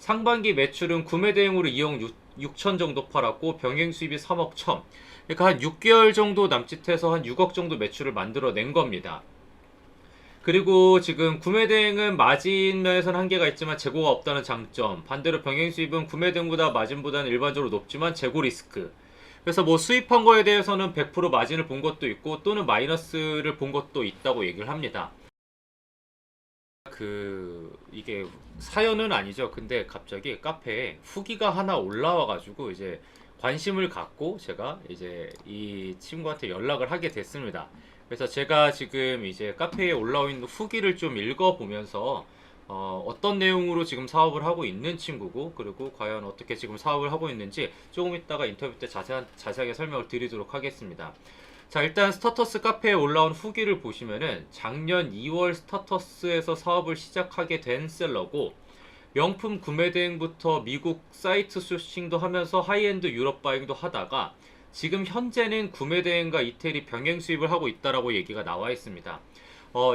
상반기 매출은 구매 대행으로 2억 6천 정도 팔았고 병행 수입이 3억 1천. 그러니까 한 6개월 정도 남짓해서 한 6억 정도 매출을 만들어낸 겁니다. 그리고 지금 구매 대행은 마진 면에서는 한계가 있지만 재고가 없다는 장점. 반대로 병행 수입은 구매 대행보다 마진보다는 일반적으로 높지만 재고 리스크. 그래서 뭐 수입한 거에 대해서는 100% 마진을 본 것도 있고 또는 마이너스를 본 것도 있다고 얘기를 합니다. 이게 사연은 아니죠. 근데 갑자기 카페에 후기가 하나 올라와가지고 이제 관심을 갖고 제가 이제 이 친구한테 연락을 하게 됐습니다. 그래서 제가 지금 이제 카페에 올라와 있는 후기를 좀 읽어보면서 어떤 내용으로 지금 사업을 하고 있는 친구고 그리고 과연 어떻게 지금 사업을 하고 있는지 조금 이따가 인터뷰 때 자세하게 설명을 드리도록 하겠습니다. 자, 일단 스타터스 카페에 올라온 후기를 보시면은 작년 2월 스타터스에서 사업을 시작하게 된 셀러고 명품 구매 대행부터 미국 사이트 소싱도 하면서 하이엔드 유럽 바잉도 하다가 지금 현재는 구매 대행과 이태리 병행 수입을 하고 있다라고 얘기가 나와 있습니다.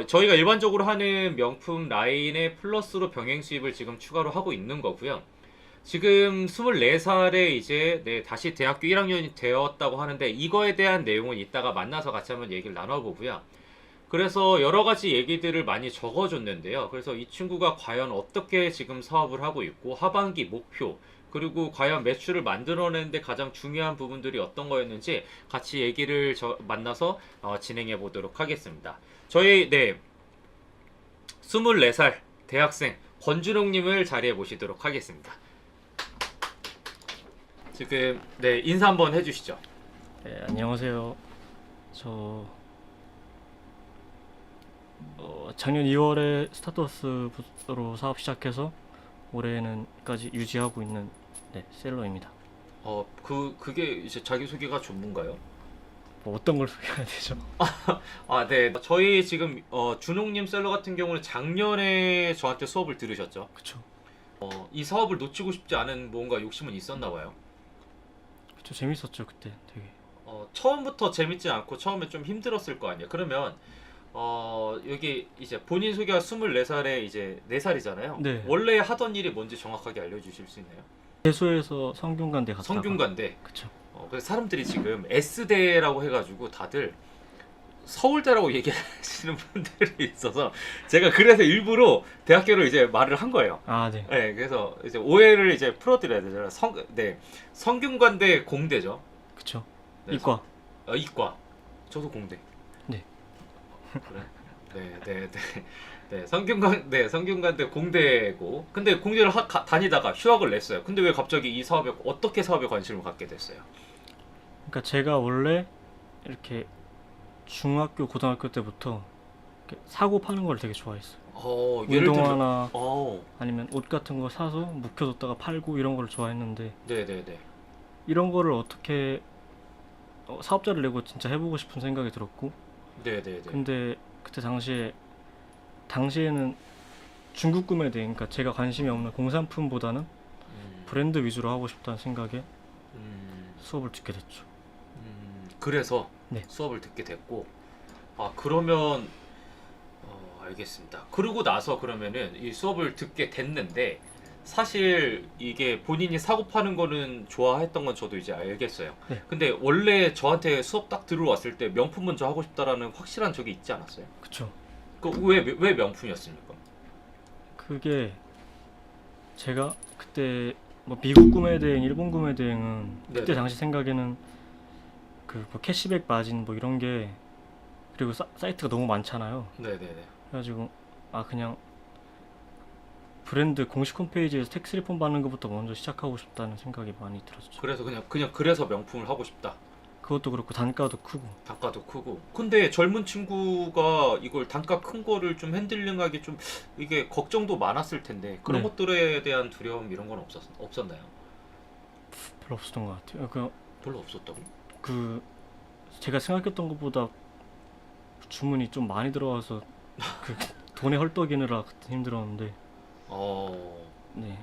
저희가 일반적으로 하는 명품 라인에 플러스로 병행 수입을 지금 추가로 하고 있는 거고요. 지금 24살에 이제 다시 대학교 1학년이 되었다고 하는데 이거에 대한 내용은 이따가 만나서 같이 한번 얘기를 나눠보고요. 그래서 여러 가지 얘기들을 많이 적어줬는데요. 그래서 이 친구가 과연 어떻게 지금 사업을 하고 있고 하반기 목표 그리고 과연 매출을 만들어내는데 가장 중요한 부분들이 어떤 거였는지 같이 얘기를 만나서 진행해 보도록 하겠습니다. 저희 24살 대학생 권준홍님을 자리에 모시도록 하겠습니다. 지금 인사 한번 해주시죠. 네, 안녕하세요. 저 작년 2월에 스타터스로 사업 시작해서 올해는까지 유지하고 있는 셀러입니다. 그게 이제 자기소개가 전문가요? 뭐 어떤 걸 소개해야 되죠? 네. 저희 지금 준홍님 셀러 같은 경우는 작년에 저한테 수업을 들으셨죠? 그쵸. 이 사업을 놓치고 싶지 않은 뭔가 욕심은 있었나 봐요. 그쵸, 재밌었죠 그때 되게. 처음부터 재밌지 않고 처음에 좀 힘들었을 거 아니에요. 그러면 여기 이제 본인 소개가 24살에 이제 4살이잖아요. 네. 원래 하던 일이 뭔지 정확하게 알려주실 수 있나요? 예수에서 성균관대 갔다가. 성균관대. 그쵸. 그래서 사람들이 지금 S대라고 해가지고 다들 서울대라고 얘기하시는 분들이 있어서 제가 그래서 일부러 대학교를 이제 말을 한 거예요. 네. 네, 그래서 이제 오해를 이제 풀어드려야 되잖아요. 성균관대 공대죠. 그쵸. 네, 이과. 이과. 저도 공대. 네. 그래. 네, 성균관대 공대고. 근데 공대를 다니다가 휴학을 냈어요. 근데 왜 갑자기 이 사업에 어떻게 사업에 관심을 갖게 됐어요? 그러니까 제가 원래 이렇게 중학교 고등학교 때부터 이렇게 사고 파는 걸 되게 좋아했어요. 예를 들면 운동화나 아니면 옷 같은 거 사서 묵혀뒀다가 팔고 이런 걸 좋아했는데 네네네. 이런 거를 어떻게 사업자를 내고 진짜 해보고 싶은 생각이 들었고 네네네. 근데 그때 당시에는 중국 구매대 그러니까 제가 관심이 없는 공산품보다는 브랜드 위주로 하고 싶다는 생각에 수업을 듣게 됐죠. 그래서 네. 수업을 듣게 됐고 그러면 알겠습니다. 그러고 나서 그러면은 이 수업을 듣게 됐는데 사실 이게 본인이 사고 파는 거는 좋아했던 건 저도 이제 알겠어요. 네. 근데 원래 저한테 수업 딱 들어왔을 때 명품 먼저 하고 싶다라는 확실한 적이 있지 않았어요? 그쵸. 왜 명품이었습니까? 그게 제가 그때 뭐 미국 구매 대행, 일본 구매 대행은 그때 네네. 당시 생각에는 뭐 캐시백 마진 뭐 이런 게 그리고 사이트가 너무 많잖아요. 네네네. 그래가지고 그냥 브랜드 공식 홈페이지에서 텍스 리폼 받는 것부터 먼저 시작하고 싶다는 생각이 많이 들었죠. 그래서 그냥 그래서 명품을 하고 싶다. 그것도 그렇고 단가도 크고. 단가도 크고. 근데 젊은 친구가 이걸 단가 큰 거를 좀 핸들링하기 좀 이게 걱정도 많았을 텐데 그런 네. 것들에 대한 두려움 이런 건 없었나요? 별로 없었던 것 같아요. 별로 없었다고? 제가 생각했던 것보다 주문이 좀 많이 들어와서 돈에 헐떡이느라 그때 힘들었는데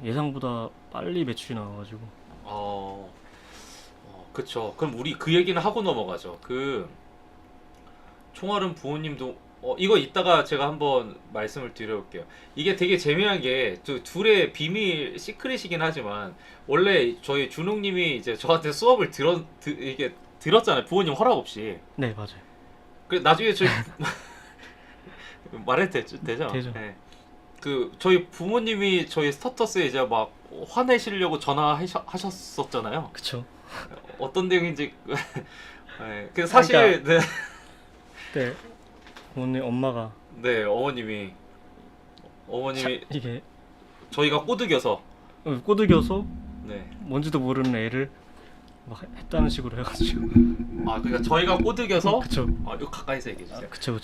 예상보다 빨리 매출이 나와가지고. 그쵸. 그럼 우리 그 얘기는 하고 넘어가죠. 총알은 부모님도 이거 이따가 제가 한번 말씀을 드려볼게요. 이게 되게 재미난 게 둘의 비밀 시크릿이긴 하지만 원래 저희 준웅님이 이제 저한테 수업을 이게 들었잖아요. 부모님 허락 없이. 네, 맞아요. 그 나중에 저희 말해도 되죠? 되죠. 네. 그 저희 부모님이 저희 스타터스에 이제 막 화내시려고 전화하셨었잖아요. 그쵸. 어떤 내용인지. 네. 그 사실 네. 네, 부모님 엄마가 네, 어머님이 이게 저희가 꼬드겨서 꼬드겨서 네. 뭔지도 모르는 애를 막 했다는 식으로 해가지고. 그러니까 저희가 꼬드겨서 그쵸. 이거 가까이서 얘기해 주세요. 그쵸.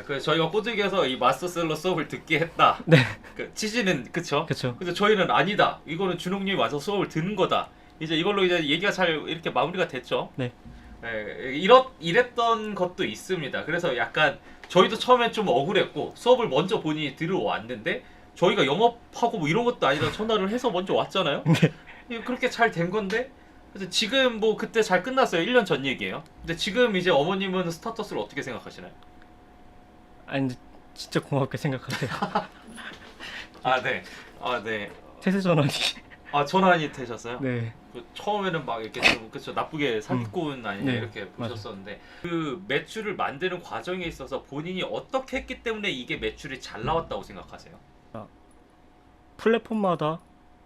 그래서 저희가 꼬드겨서 이 마스터셀러 수업을 듣게 했다. 네, 그 취지는 그쵸? 그쵸. 근데 저희는 아니다. 이거는 준홍님이 와서 수업을 듣는 거다. 이제 이걸로 이제 얘기가 잘 이렇게 마무리가 됐죠. 네. 이랬던 것도 있습니다. 그래서 약간 저희도 처음엔 좀 억울했고 수업을 먼저 본인이 들어왔는데 저희가 영업하고 뭐 이런 것도 아니라 전화를 해서 먼저 왔잖아요. 네. 그렇게 잘 된 건데 그래서 지금 뭐 그때 잘 끝났어요. 1년 전 얘기예요. 근데 지금 이제 어머님은 스타터스를 어떻게 생각하시나요? 아니 근데 진짜 고맙게 생각하세요. 네. 네. 태세 전환이. 전환이 되셨어요? 네. 처음에는 막 이렇게 좀 그쵸 나쁘게 사기꾼 아니냐 네, 이렇게 맞아. 보셨었는데 그 매출을 만드는 과정에 있어서 본인이 어떻게 했기 때문에 이게 매출이 잘 나왔다고 생각하세요? 플랫폼마다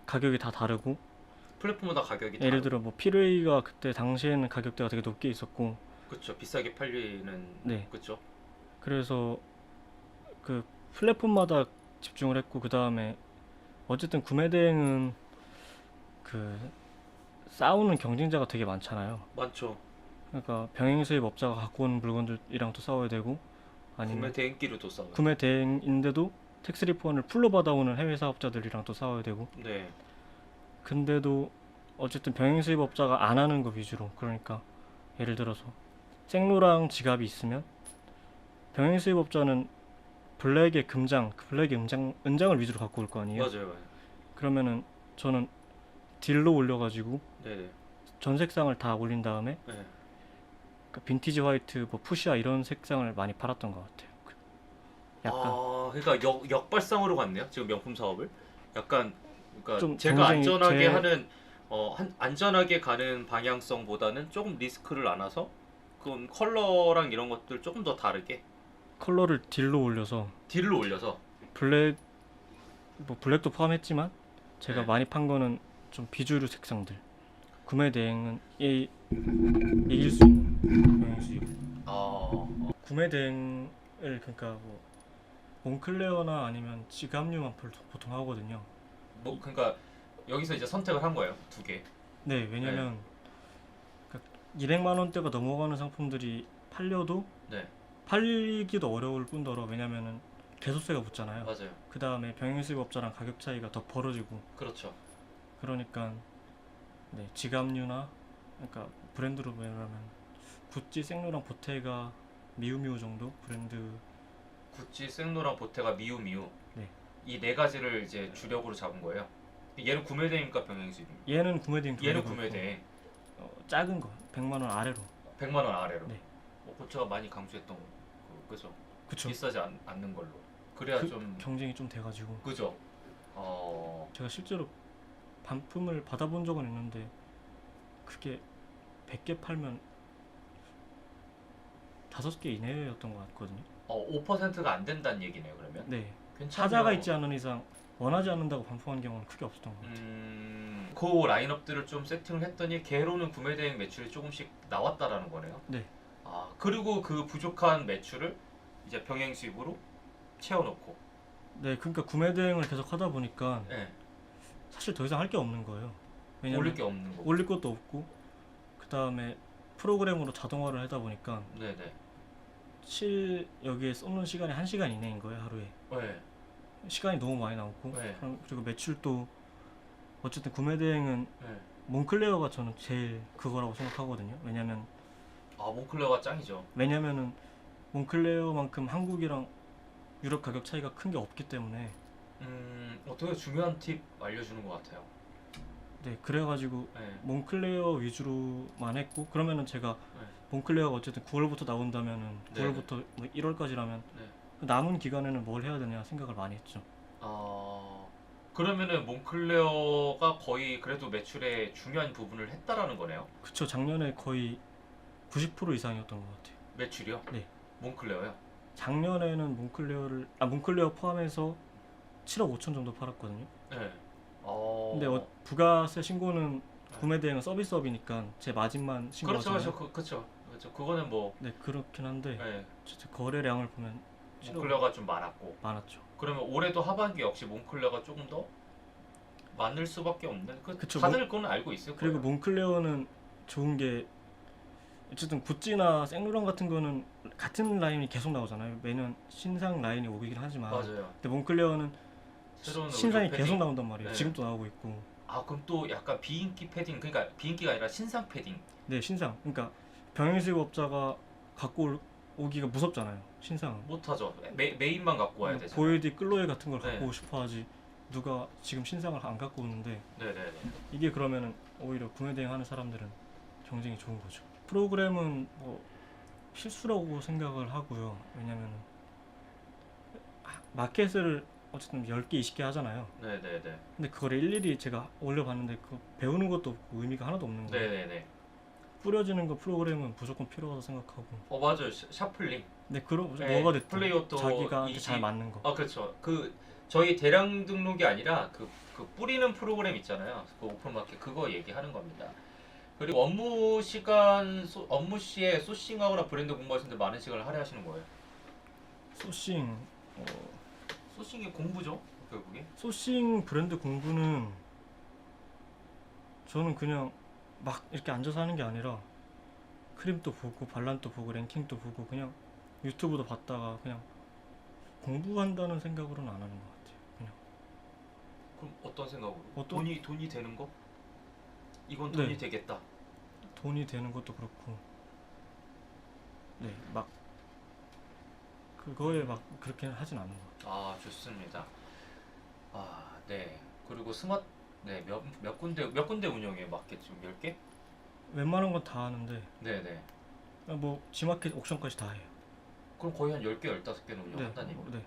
가격이 다 다르고, 플랫폼마다 가격이 예를 들어 뭐 피르웨이가 그때 당시에는 가격대가 되게 높게 있었고, 그쵸 비싸게 팔리는 네. 그쵸 그래서 그 플랫폼마다 집중을 했고, 그 다음에 어쨌든 구매 대행은 그 싸우는 경쟁자가 되게 많잖아요. 많죠. 그러니까 병행 수입 업자가 갖고 온 물건들이랑 또 싸워야 되고, 구매 아니면 대행기로도 싸워요. 구매 대행인데도 텍스 리펀을 풀로 받아오는 해외 사업자들이랑 또 싸워야 되고, 네. 근데도 어쨌든 병행 수입 업자가 안 하는 거 위주로, 그러니까 예를 들어서 생로랑 지갑이 있으면 병행 수입 업자는 블랙의 금장, 블랙의 은장을 위주로 갖고 올 거 아니에요. 맞아요. 그러면은 저는 딜로 올려가지고 네네. 전 색상을 다 올린 다음에 네. 그러니까 빈티지 화이트, 뭐 푸시아 이런 색상을 많이 팔았던 것 같아요. 약간 그러니까 역발상으로 갔네요. 지금 명품 사업을. 약간 그러니까 좀 제가 경쟁이 안전하게 하는 안전하게 가는 방향성보다는 조금 리스크를 안아서 그건 컬러랑 이런 것들 조금 더 다르게 컬러를 딜로 올려서 딜로 올려서 블랙, 뭐 블랙도 포함했지만 제가 네. 많이 판 거는 좀 비주류 색상들. 구매 대행은 이길 수 있는 병행 수입. 구매 대행을 그러니까 뭐 몽클레어나 아니면 지갑류만 보통 하거든요. 뭐 그러니까 여기서 이제 선택을 한 거예요. 두 개. 네, 왜냐면 그러니까 200만 원대가 넘어가는 상품들이 팔려도 네. 팔리기도 어려울 뿐더러, 왜냐면은 개소세가 붙잖아요. 맞아요. 그 다음에 병행 수입 업자랑 가격 차이가 더 벌어지고, 그렇죠. 그러니까 네, 지갑류나 그러니까 브랜드로 말하면 구찌, 생로랑 보테가, 미우미우 정도 브랜드. 구찌, 생로랑 보테가, 미우미우. 네. 이 네 가지를 이제 주력으로 잡은 거예요. 얘는 구매 대행입니까 병행 수입입니까? 얘는 구매 대행. 얘는 구매 대행. 작은 거 100만 원 아래로. 100만 원 아래로. 네. 고차가 많이 강조했던 그죠? 그쵸. 비싸지 않는 걸로. 그래야 좀 경쟁이 좀 돼가지고. 그죠? 제가 실제로 반품을 받아본 적은 있는데 그게 100개 팔면 5개 이내였던 것 같거든요. 5%가 안 된다는 얘기네요. 그러면. 네. 괜찮네요. 사자가 있지 않은 이상 원하지 않는다고 반품한 경우는 크게 없었던 것 같아요. 그 라인업들을 좀 세팅을 했더니 개로는 구매 대행 매출이 조금씩 나왔다라는 거네요. 네. 그리고 그 부족한 매출을 이제 병행 수입으로 채워놓고. 네, 그러니까 구매 대행을 계속 하다 보니까 네. 사실 더 이상 할 게 없는 거예요. 왜냐면 올릴 게 없는 거. 올릴 것도 없고, 그 다음에 프로그램으로 자동화를 하다 보니까 네네. 여기에 쏟는 시간이 1시간 이내인 거예요, 하루에. 네. 시간이 너무 많이 나오고, 네. 그리고 매출도 어쨌든 구매 대행은 네. 몽클레어가 저는 제일 그거라고 생각하거든요. 몽클레어가 짱이죠. 왜냐면은 몽클레어만큼 한국이랑 유럽 가격 차이가 큰 게 없기 때문에. 되게 중요한 팁 알려주는 것 같아요. 네, 그래가지고 네. 몽클레어 위주로만 했고 그러면은 제가 네. 몽클레어가 어쨌든 9월부터 나온다면은 네네. 9월부터 뭐 1월까지라면 네. 그 남은 기간에는 뭘 해야 되냐 생각을 많이 했죠. 그러면은 몽클레어가 거의 그래도 매출의 중요한 부분을 했다라는 거네요. 그쵸, 작년에 거의 90% 이상이었던 것 같아요. 매출이요? 네. 몽클레어요? 작년에는 몽클레어 포함해서 7억 5천 정도 팔았거든요. 네. 근데 부가세 신고는 구매 대행은 서비스업이니까 제 마진만 그렇죠, 신고하잖아요. 그렇죠. 그거는 뭐 네, 그렇긴 한데 네. 진짜 거래량을 보면 7억 몽클레어가 좀 많았고. 많았죠. 그러면 올해도 하반기 역시 몽클레어가 조금 더 많을 수밖에 없는. 그쵸, 다들 그건 알고 있을 그리고 거예요. 몽클레어는 좋은 게 어쨌든 구찌나 생로랑 같은 거는 같은 라인이 계속 나오잖아요. 매년 신상 라인이 오긴 하지만 맞아요. 근데 몽클레어는 새로운 신상이 의류 계속 패딩. 나온단 말이에요. 네. 지금도 나오고 있고. 그럼 또 약간 비인기 패딩, 그러니까 비인기가 아니라 신상 패딩. 네, 신상. 그러니까 병행수입업자가 갖고 오기가 무섭잖아요. 신상은. 못하죠. 메인만 갖고 와야 되잖아요. 보헤디 클로에 같은 걸 네. 갖고 오고 싶어 하지. 누가 지금 신상을 안 갖고 오는데 네네네. 이게 그러면은 오히려 구매 대행하는 사람들은 경쟁이 좋은 거죠. 프로그램은 뭐 필수라고 생각을 하고요. 왜냐면은 마켓을 어쨌든 10개, 20개 하잖아요. 네네네. 근데 그걸 일일이 제가 올려봤는데 그 배우는 것도 없고 의미가 하나도 없는 거예요. 네네네. 뿌려지는 거 프로그램은 무조건 필요하다고 생각하고. 맞아요. 샤플링. 근데 그런 네, 뭐가 됐든 플레이어도 자기가 이지- 잘 맞는 거. 그렇죠. 저희 대량 등록이 아니라 그 뿌리는 프로그램 있잖아요. 그 오픈마켓 그거 얘기하는 겁니다. 그리고 업무 시에 소싱하거나 브랜드 공부하시는데 많은 시간을 할애하시는 거예요. 소싱 소싱이 공부죠, 결국에. 소싱 브랜드 공부는 저는 그냥 막 이렇게 앉아서 하는 게 아니라 크림도 보고 발란도 보고 랭킹도 보고 그냥 유튜브도 봤다가 그냥 공부한다는 생각으로는 안 하는 것 같아요. 그냥 그럼 어떤 생각으로? 어떤- 돈이 되는 거? 이건 네. 돈이 되겠다. 돈이 되는 것도 그렇고 네 막 그거에 막 그렇게 하진 않는 것 같아요. 좋습니다. 네. 그리고 네, 몇 군데 운영해요, 마켓 지금 10개? 웬만한 건 다 하는데 네네. 뭐 지마켓 옥션까지 다 해요. 그럼 거의 한 10개, 15개는 운영한다는 얘기. 네.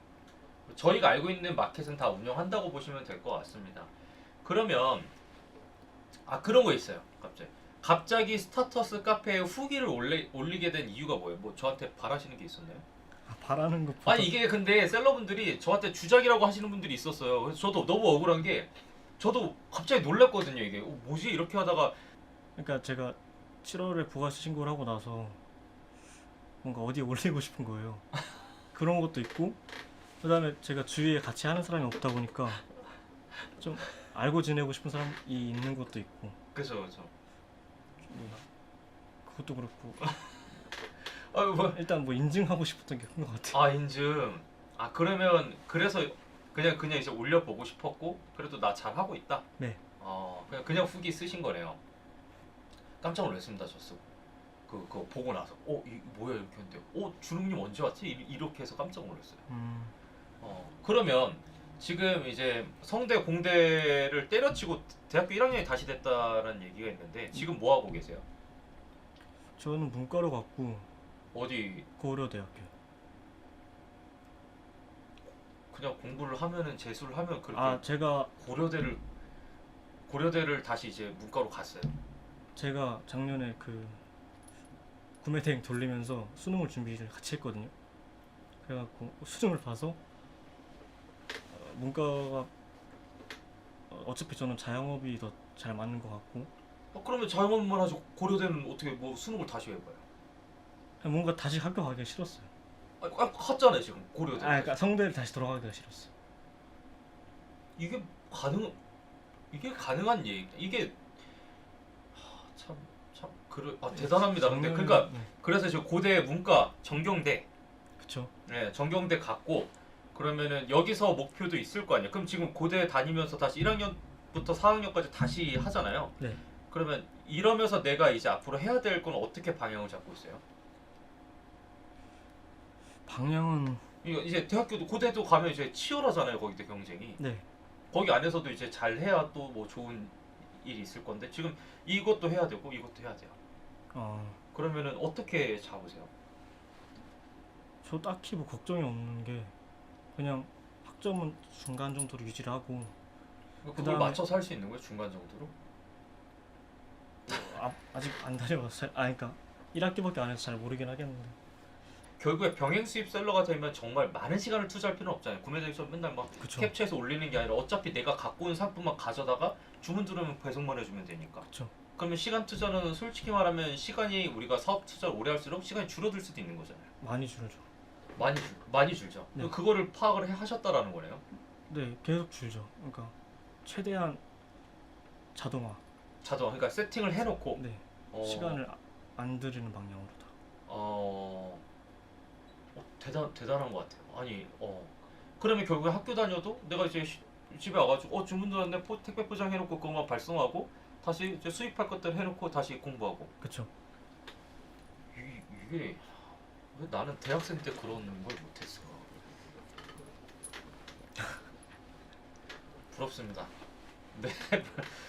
저희가 알고 있는 마켓은 다 운영한다고 보시면 될 것 같습니다. 그러면 그런 거 있어요. 갑자기 스타터스 카페에 후기를 올리게 된 이유가 뭐예요? 뭐 저한테 바라시는 게 있었나요? 바라는 것보다 아니 이게 근데 셀러분들이 저한테 주작이라고 하시는 분들이 있었어요. 그래서 저도 너무 억울한 게 저도 갑자기 놀랐거든요. 이게 뭐지 이렇게 하다가 그러니까 제가 7월에 부가세 신고를 하고 나서 뭔가 어디에 올리고 싶은 거예요. 그런 것도 있고 그다음에 제가 주위에 같이 하는 사람이 없다 보니까 좀 알고 지내고 싶은 사람이 있는 것도 있고 그죠. 그것도 그렇고 뭐 일단 뭐 인증하고 싶었던 게 큰 것 같아요. 인증. 그러면 그래서 그냥 이제 올려보고 싶었고 그래도 나 잘하고 있다. 네. 그냥 후기 쓰신 거네요. 깜짝 놀랐습니다. 저 쓰고 그거 보고 나서 이 뭐야 이렇게 했는데 주름님 언제 왔지? 이렇게 해서 깜짝 놀랐어요. 그러면 지금 이제 성대 공대를 때려치고 대학교 1학년이 다시 됐다라는 얘기가 있는데 지금 뭐 하고 계세요? 저는 문과로 갔고 어디 고려대학교. 그냥 공부를 하면은 재수를 하면 그렇게 제가 고려대를 다시 이제 문과로 갔어요. 제가 작년에 그 구매 대행 돌리면서 수능을 준비를 같이 했거든요. 그래갖고 수능을 봐서 문과가 어차피 저는 자영업이 더 잘 맞는 것 같고 그러면 자영업만 하죠. 고려대는 어떻게 뭐 수능을 다시 해봐요? 그냥 뭔가 다시 학교 가기가 싫었어요. 갔잖아요 지금 고려대. 그러니까 성대를 다시 돌아가기가 싫었어요. 이게 가능한 얘기. 이게 참 대단합니다. 근데 그러니까 네. 그래서 저 고대 문과 정경대 그쵸. 네, 정경대 갔고 그러면은 여기서 목표도 있을 거 아니에요. 그럼 지금 고대 다니면서 다시 1학년부터 4학년까지 다시 하잖아요. 네. 그러면 이러면서 내가 이제 앞으로 해야 될 건 어떻게 방향을 잡고 있어요? 방향은 이제 대학교도 고대도 가면 이제 치열하잖아요. 거기도 경쟁이. 네. 거기 안에서도 이제 잘 해야 또 뭐 좋은 일이 있을 건데 지금 이것도 해야 되고 이것도 해야 돼요. 어, 그러면은 어떻게 잡으세요? 저 딱히 뭐 걱정이 없는 게 그냥 학점은 중간 정도로 유지를 하고 그걸 그다음에- 맞춰서 할 수 있는 거예요? 중간 정도로? 아직 안 다녀봐서 그러니까 1학기밖에 안 해서 잘 모르긴 하겠는데 결국에 병행 수입 셀러가 되면 정말 많은 시간을 투자할 필요는 없잖아요. 구매 대행에서 맨날 막 그쵸 캡처해서 올리는 게 아니라 어차피 내가 갖고 온 상품만 가져다가 주문 들어오면 배송만 해주면 되니까. 그쵸 그러면 시간 투자는 솔직히 말하면 시간이 우리가 사업 투자를 오래 할수록 시간이 줄어들 수도 있는 거잖아요. 많이 줄죠. 많이 줄죠. 네. 그거를 파악을 하셨다라는 거네요. 네 계속 줄죠. 그러니까 최대한 자동화 그러니까 세팅을 해놓고 네 어, 시간을 안 들이는 방향으로 다. 대단한 것 같아요. 아니 그러면 결국에 학교 다녀도 내가 이제 집에 와가지고 주문 들어왔네 택배 포장해놓고 그것만 발송하고 다시 이제 수입할 것들 해놓고 다시 공부하고 그쵸 이게 왜 나는 대학생 때 그런 걸 못했을까? 부럽습니다. 네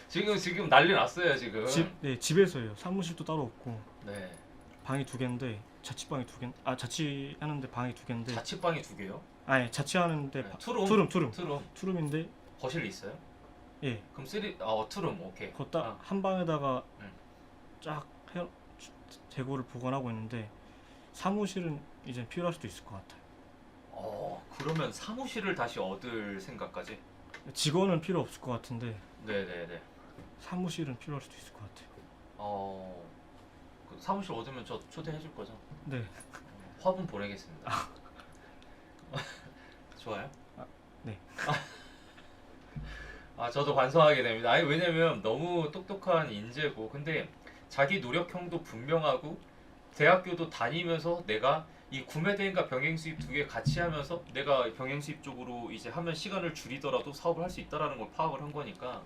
지금 난리 났어요 지금. 네 집에서요. 사무실도 따로 없고 네 방이 2개인데 자취방이 2개 자취하는데 방이 2개인데 자취방이 2개요? 아니 자취하는데 네, 투룸 투룸 투룸인데 거실 있어요? 예 그럼 투룸 오케이. 거딱 한 방에다가 응. 쫙 재고를 보관하고 있는데 사무실은 이제 필요할 수도 있을 것 같아요. 그러면 사무실을 다시 얻을 생각까지? 직원은 필요 없을 것 같은데 네네네. 사무실은 필요할 수도 있을 것 같아요. 그 사무실 얻으면 저 초대해 줄 거죠? 네 화분 보내겠습니다. 좋아요? 네. 저도 반성하게 됩니다. 아니 왜냐면 너무 똑똑한 인재고 근데 자기 노력형도 분명하고 대학교도 다니면서 내가 이 구매 대행과 병행 수입 2개 같이 하면서 내가 병행 수입 쪽으로 이제 하면 시간을 줄이더라도 사업을 할 수 있다라는 걸 파악을 한 거니까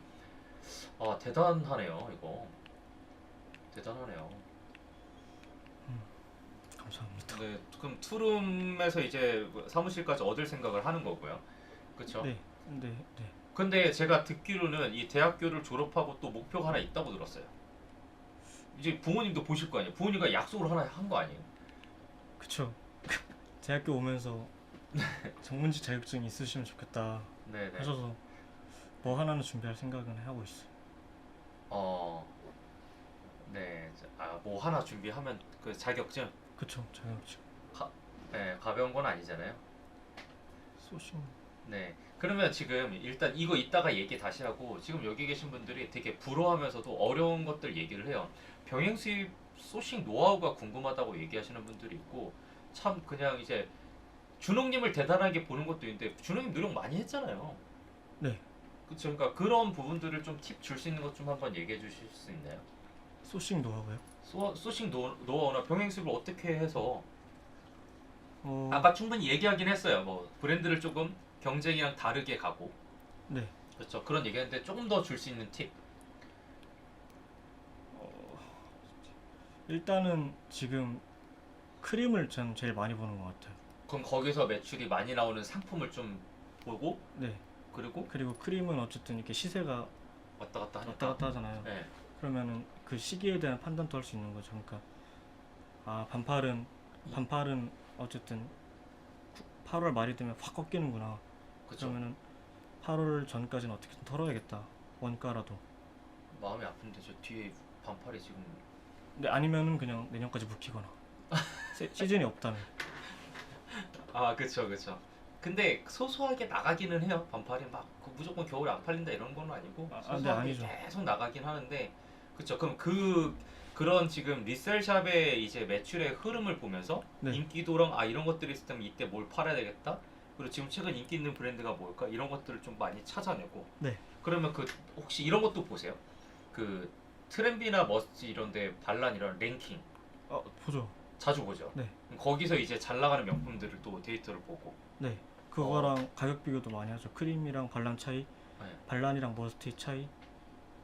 대단하네요 이거. 대단하네요. 감사합니다. 네, 그럼 투룸에서 이제 사무실까지 얻을 생각을 하는 거고요. 그렇죠? 네. 네. 근데 제가 듣기로는 이 대학교를 졸업하고 또 목표가 하나 있다고 들었어요. 이제 부모님도 보실 거 아니에요. 부모님과 약속을 하나 한 거 아니에요. 그쵸. 대학교 오면서 전문직 자격증이 있으시면 좋겠다 네네. 하셔서 뭐 하나는 준비할 생각은 하고 있어요. 네. 뭐 하나 준비하면 그 자격증. 그쵸 자격증 네, 가벼운 건 아니잖아요. 소싱 네. 그러면 지금 일단 이거 이따가 얘기 다시 하고 지금 여기 계신 분들이 되게 부러워하면서도 어려운 것들 얘기를 해요. 병행 수입 소싱 노하우가 궁금하다고 얘기하시는 분들이 있고 참 그냥 이제 준홍님을 대단하게 보는 것도 있는데 준홍님 노력 많이 했잖아요. 네 그쵸? 그러니까 그런 부분들을 좀 팁 줄 수 있는 것 좀 한번 얘기해 주실 수 있나요? 소싱 노하우요? 소싱 노하우나 병행 수입을 어떻게 해서 어, 아까 충분히 얘기하긴 했어요. 뭐 브랜드를 조금 경쟁이랑 다르게 가고 네 그렇죠. 그런 얘기했는데 조금 더 줄 수 있는 팁. 일단은 지금 크림을 전 제일 많이 보는 것 같아요. 그럼 거기서 매출이 많이 나오는 상품을 좀 보고 네 그리고 그리고 크림은 어쨌든 이렇게 시세가 왔다 갔다 하니까. 왔다 갔다 하잖아요. 네. 그러면은 그 시기에 대한 판단도 할 수 있는 거죠. 그러니까 반팔은 어쨌든 8월 말이 되면 확 꺾이는구나. 그렇죠. 그러면은 8월 전까지는 어떻게든 털어야겠다. 원가라도. 마음이 아픈데 저 뒤에 반팔이 지금 근데 아니면은 그냥 내년까지 묵히거나. 시즌이 없다면. 그쵸. 근데 소소하게 나가기는 해요. 반팔이 막 무조건 겨울에 안 팔린다 이런 건 아니고 네, 소소하게 아니죠. 계속 나가긴 하는데 그쵸. 그럼 그런 지금 리셀샵의 이제 매출의 흐름을 보면서 네. 인기도랑 이런 것들이 있을 때면 이때 뭘 팔아야 되겠다. 그리고 지금 최근 인기 있는 브랜드가 뭘까 이런 것들을 좀 많이 찾아내고. 네. 그러면 혹시 이런 것도 보세요. 그 트렌비나 머스지 이런데 반란 이런 랭킹 보죠. 자주 보죠. 네. 그럼 거기서 이제 잘 나가는 명품들을 또 데이터를 보고. 네. 그거랑 가격 비교도 많이 하죠. 크림이랑 발란 차이, 네. 발란이랑 머스티 차이.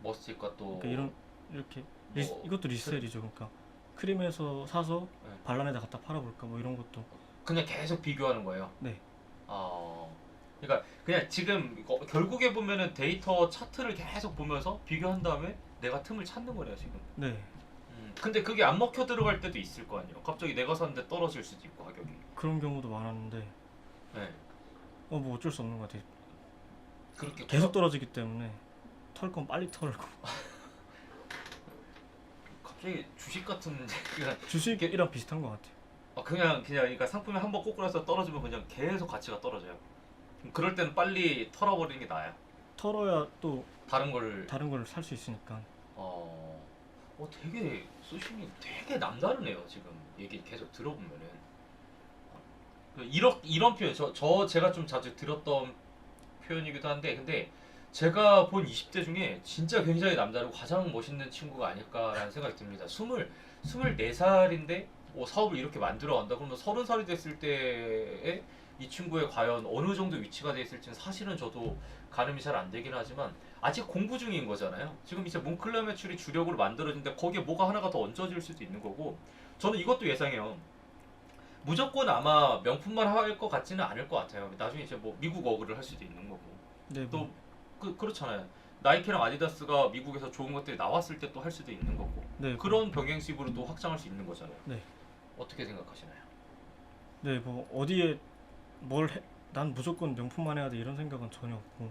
머스티과 또 그러니까 이렇게 뭐 이것도 리셀이죠. 그러니까 크림에서 사서 네. 발란에다 갖다 팔아볼까 뭐 이런 것도. 그냥 계속 비교하는 거예요. 네. 그러니까 그냥 지금 결국에 보면은 데이터 차트를 계속 보면서 비교한 다음에 내가 틈을 찾는 거네요 지금. 네. 근데 그게 안 먹혀 들어갈 때도 있을 거 아니에요. 갑자기 내가 샀는데 떨어질 수도 있고 가격이. 그런 경우도 많았는데 네. 뭐 어쩔 수 없는 것 같아요. 그렇게 계속 떨어지기 때문에 털 건 빨리 털고. 갑자기 주식 같은 그냥 주식이랑 비슷한 것 같아요. 그냥 그러니까 상품이 한번 꼬꾸라서 떨어지면 그냥 계속 가치가 떨어져요. 그럴 때는 빨리 털어버리는 게 나아요. 털어야 또 다른 걸 다른 걸 살 수 있으니까. 되게 소신이 되게 남다르네요. 지금 얘기 계속 들어보면은 이런 표현 제가 좀 자주 들었던 표현이기도 한데 근데 제가 본 20대 중에 진짜 굉장히 남다르고 가장 멋있는 친구가 아닐까라는 생각이 듭니다. 24살인데 사업을 이렇게 만들어 간다 그러면 30살이 됐을 때에 이 친구의 과연 어느 정도 위치가 돼 있을지는 사실은 저도 가늠이 잘 안 되긴 하지만 아직 공부 중인 거잖아요. 지금 이제 몬클레어 매출이 주력으로 만들어진데 거기에 뭐가 하나가 더 얹어질 수도 있는 거고 저는 이것도 예상해요. 무조건 아마 명품만 할 것 같지는 않을 것 같아요. 나중에 이제 뭐 미국 어그를 할 수도 있는 거고 네, 또 그렇잖아요. 나이키랑 아디다스가 미국에서 좋은 것들이 나왔을 때 또 할 수도 있는 거고 네, 그런 병행 식으로 또 확장할 수 있는 거잖아요. 네. 어떻게 생각하시나요? 네, 뭐 어디에 뭘 해, 난 무조건 명품만 해야 돼 이런 생각은 전혀 없고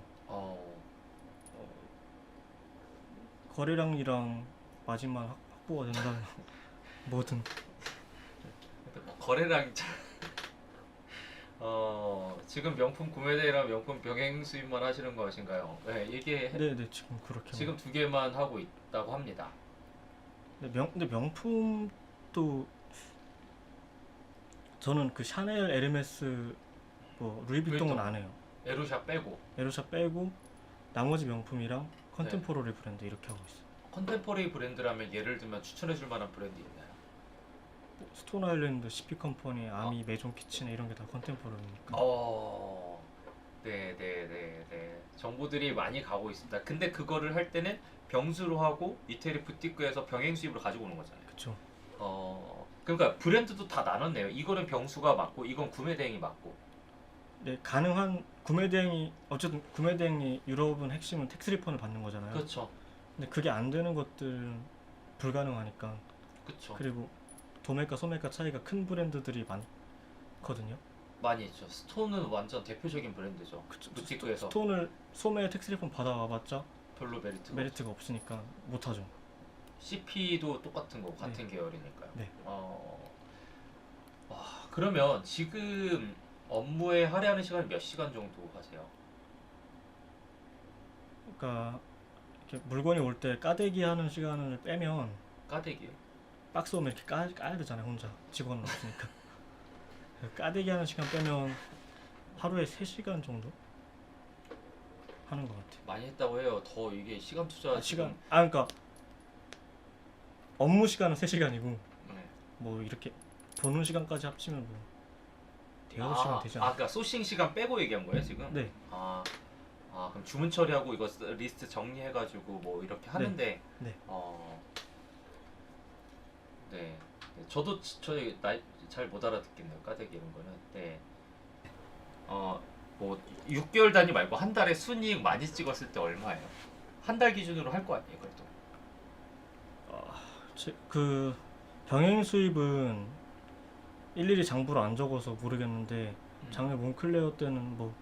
거래량이랑 마진만 확보가 된다면 뭐든. 근데 뭐 거래량 지금 명품 구매대랑 명품 병행 수입만 하시는 것인가요? 네, 이게 네, 지금 그렇게. 지금 두 개만 하고 있다고 합니다. 근데 명품도 저는 그 샤넬, 에르메스, 뭐 루이비통은 안 해요. 에루샤 빼고 에르샤 빼고 나머지 명품이랑 컨템포러리 브랜드 이렇게 하고 있어요. 컨템포러리 브랜드라면 예를 들면 추천해줄 만한 브랜드 있나요? 뭐 스톤 아일랜드, CP 컴퍼니, 아미, 메존 키친 이런 게 다 컨템포러리니까. 네네네네. 정보들이 많이 가고 있습니다. 근데 그거를 할 때는 병수로 하고 이태리 부티크에서 병행 수입으로 가지고 오는 거잖아요. 그쵸. 그러니까 브랜드도 다 나눴네요. 이거는 병수가 맞고 이건 구매 대행이 맞고. 네, 가능한 구매 대행이 어쨌든 구매 대행이 유럽은 핵심은 텍스 리펀을 받는 거잖아요. 그렇죠. 근데 그게 안 되는 것들은 불가능하니까. 그렇죠. 그리고 도매가 소매가 차이가 큰 브랜드들이 많거든요. 많이 있죠. 스톤은 완전 대표적인 브랜드죠. 그쵸. 부티크에서 스톤을 소매 텍스 리펀 받아와봤자 별로 메리트가 없으니까 못하죠. CP도 똑같은 거 같은 계열이니까요. 네. 그러면 지금 업무에 할애하는 시간이 몇 시간 정도 하세요? 그러니까 이렇게 물건이 올 때 까대기 하는 시간을 빼면 까대기요? 박스 오면 이렇게 까야 되잖아요. 혼자 직원은 없으니까. 까대기 하는 시간 빼면 하루에 3시간 정도 하는 것 같아요. 많이 했다고 해요. 더 이게 시간 투자 그러니까 업무 시간은 3시간이고 네. 뭐 이렇게 보는 시간까지 합치면 뭐 대여섯 시간 되지 않아요? 그러니까 소싱 시간 빼고 얘기한 거예요 지금? 네. 그럼 주문 처리하고 이거 리스트 정리해가지고 뭐 이렇게 하는데 네. 네. 저도 저희 나이 잘 못 알아듣겠네요. 까대기 이런 거는. 네. 뭐 6개월 단위 말고 한 달에 순이익 많이 찍었을 때 얼마예요? 한 달 기준으로 할 거 아니에요, 그래도. 그 병행 수입은 일일이 장부를 안 적어서 모르겠는데 작년 몬클레어 때는 뭐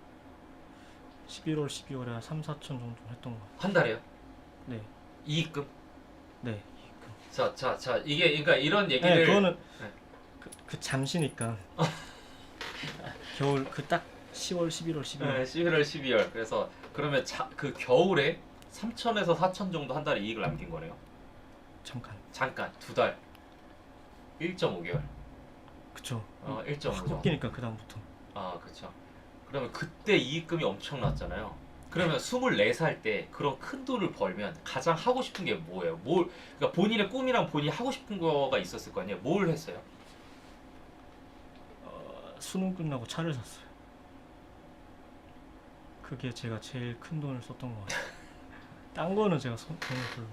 11월, 12월에 한 3, 4천 정도 했던 것 같아요. 한 달에요? 네. 이익금? 네. 자, 이게 그러니까 이런 얘기를 네, 그거는 그 잠시니까. 겨울 그 딱 10월, 11월, 12월. 네, 11월, 12월. 그래서 그러면 그 겨울에 3천에서 4천 정도 한 달에 이익을 남긴 거네요. 잠깐 2달. 1.5개월. 그쵸. 1.5죠. 꺾이니까 그 다음부터. 그쵸. 그러면 그때 이익금이 엄청났잖아요. 그러면 24살 때 그런 큰 돈을 벌면 가장 하고 싶은 게 뭐예요? 그러니까 본인의 꿈이랑 본인이 하고 싶은 거가 있었을 거 아니에요? 뭘 했어요? 수능 끝나고 차를 샀어요. 그게 제가 제일 큰 돈을 썼던 것 같아요. 딴 거는 제가 돈을 별로.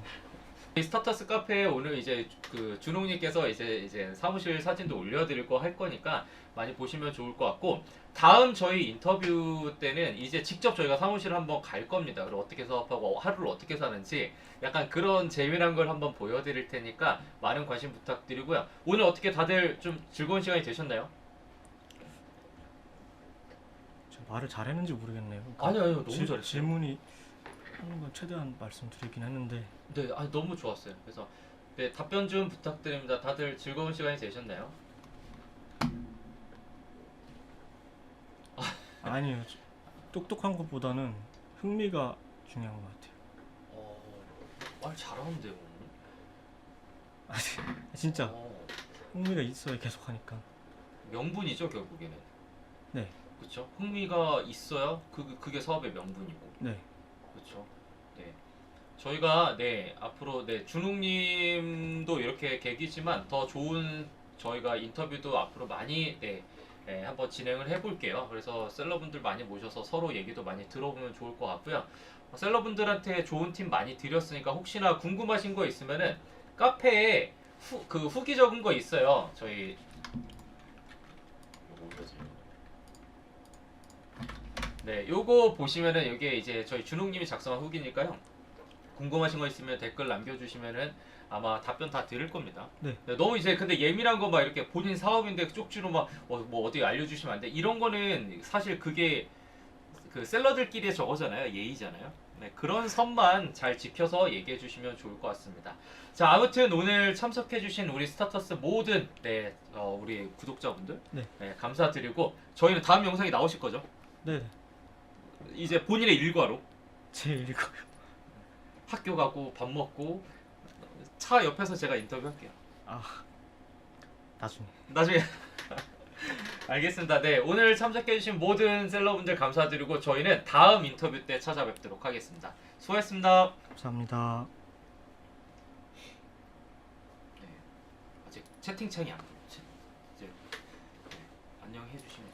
이 스타터스 카페에 오늘 이제 그 준홍님께서 이제 사무실 사진도 올려드릴 거 할 거니까 많이 보시면 좋을 것 같고, 다음 저희 인터뷰 때는 이제 직접 저희가 사무실 한번 갈 겁니다. 그리고 어떻게 사업하고 하루를 어떻게 사는지 약간 그런 재미난 걸 한번 보여드릴 테니까 많은 관심 부탁드리고요. 오늘 어떻게 다들 좀 즐거운 시간이 되셨나요? 제가 말을 잘했는지 모르겠네요. 그러니까 아니요, 너무 잘했어요. 질문이 하는 건 최대한 말씀드리긴 했는데. 네, 너무 좋았어요. 그래서 네, 답변 좀 부탁드립니다. 다들 즐거운 시간이 되셨나요? 아니요, 똑똑한 것보다는 흥미가 중요한 것 같아요. 말 잘하는데요. 진짜 어, 흥미가 있어야 계속 하니까. 명분이죠 결국에는. 네, 그렇죠. 흥미가 있어야 그게 사업의 명분이고. 네, 그렇죠. 네. 저희가 네 앞으로 네 준욱님도 이렇게 계기지만 더 좋은 저희가 인터뷰도 앞으로 많이 한번 진행을 해볼게요. 그래서 셀러분들 많이 모셔서 서로 얘기도 많이 들어보면 좋을 것 같고요. 셀러분들한테 좋은 팁 많이 드렸으니까 혹시나 궁금하신 거 있으면은 카페에 후기 적은 거 있어요. 저희 요거 올려주세요. 네, 요거 보시면은 여기에 이제 저희 준욱님이 작성한 후기니까요. 궁금하신 거 있으면 댓글 남겨주시면은 아마 답변 다 드릴 겁니다. 네. 너무 이제 근데 예민한 거 막 이렇게 본인 사업인데 쪽지로 막 뭐 어디 알려주시면 안 돼. 이런 거는 사실 그게 그 셀러들끼리의 저거잖아요. 예의잖아요. 네, 그런 선만 잘 지켜서 얘기해 주시면 좋을 것 같습니다. 자, 아무튼 오늘 참석해 주신 우리 스타터스 모든 우리 구독자분들 네. 감사드리고 저희는 다음 영상이 나오실 거죠? 네, 이제 본인의 일과로 제 일이고요. 학교 가고 밥 먹고 차 옆에서 제가 인터뷰할게요. 나중에. 나중에 알겠습니다. 네, 오늘 참석해주신 모든 셀러분들 감사드리고 저희는 다음 인터뷰 때 찾아뵙도록 하겠습니다. 수고하셨습니다. 감사합니다. 네, 아직 채팅창이 안 보여. 이제 안녕 해주시면.